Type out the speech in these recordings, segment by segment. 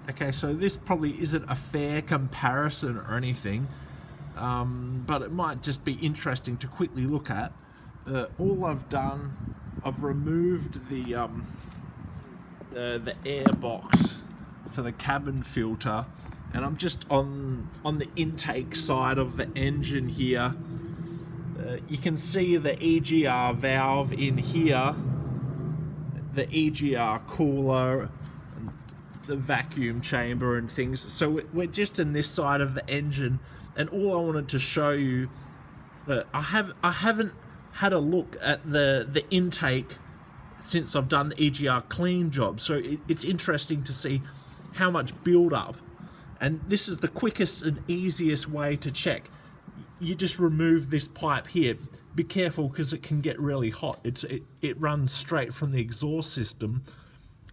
Okay, so this probably isn't a fair comparison or anything, but it might just be interesting to quickly look at. All I've done, I've removed the air box for the cabin filter, and I'm just on the intake side of the engine here. You can see the EGR valve in here, the EGR cooler, the vacuum chamber and things. So we're just in this side of the engine, and all I wanted to show you, I haven't had a look at the intake since I've done the EGR clean job, so it's interesting to see how much build-up, and this is the quickest and easiest way to check. You just remove this pipe here. Be careful because it can get really hot. It runs straight from the exhaust system,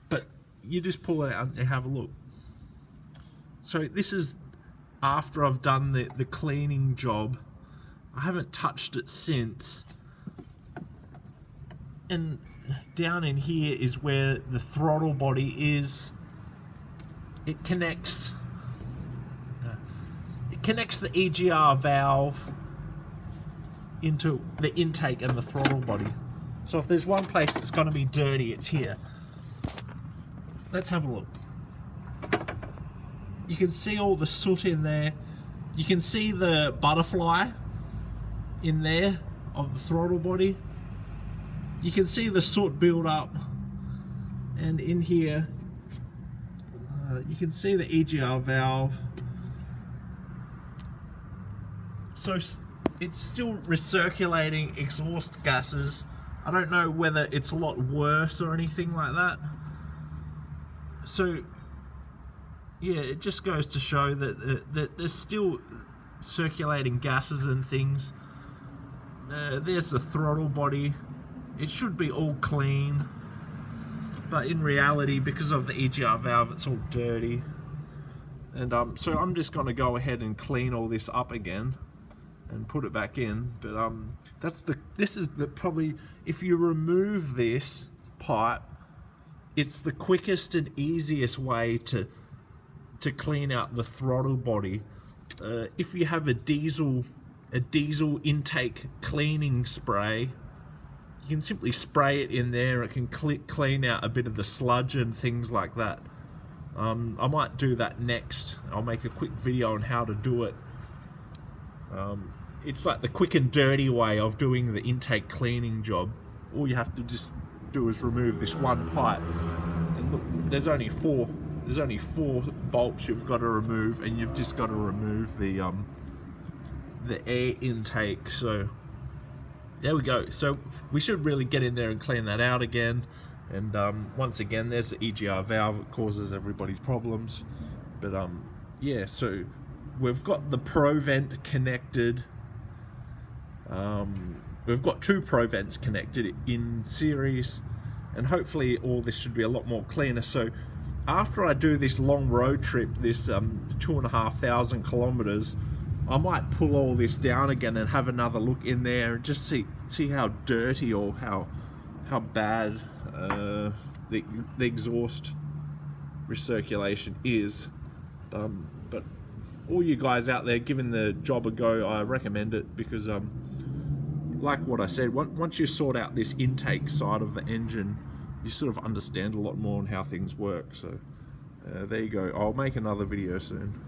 but you just pull it out and have a look. So this is after I've done the cleaning job. I haven't touched it since. And down in here is where the throttle body is. It connects the EGR valve into the intake and the throttle body. So if there's one place that's going to be dirty, it's here. Let's have a look. You can see all the soot in there. You can see the butterfly in there of the throttle body. You can see the soot build up, and in here you can see the EGR valve. So it's still recirculating exhaust gases. I don't know whether it's a lot worse or anything like that. So yeah, it just goes to show that there's still circulating gases and things. There's the throttle body. It should be all clean, but in reality, because of the EGR valve, it's all dirty. And so I'm just going to go ahead and clean all this up again and put it back in. But this is probably, if you remove this pipe, it's the quickest and easiest way to clean out the throttle body. If you have a diesel intake cleaning spray, you can simply spray it in there. It can clean out a bit of the sludge and things like that. I might do that next. I'll make a quick video on how to do it. It's like the quick and dirty way of doing the intake cleaning job. All you have to just do is remove this one pipe, and look, there's only four bolts you've got to remove, and you've just got to remove the air intake. So there we go. So we should really get in there and clean that out again. And once again, there's the EGR valve. It causes everybody's problems. But yeah, so we've got the provent connected. We've got two provents connected in series, and hopefully all this should be a lot more cleaner. So after I do this long road trip, this 2,500 kilometers, I might pull all this down again and have another look in there and just see how dirty or how bad the exhaust recirculation is. But all you guys out there giving the job a go, I recommend it, because like what I said, once you sort out this intake side of the engine, you sort of understand a lot more on how things work. So there you go. I'll make another video soon.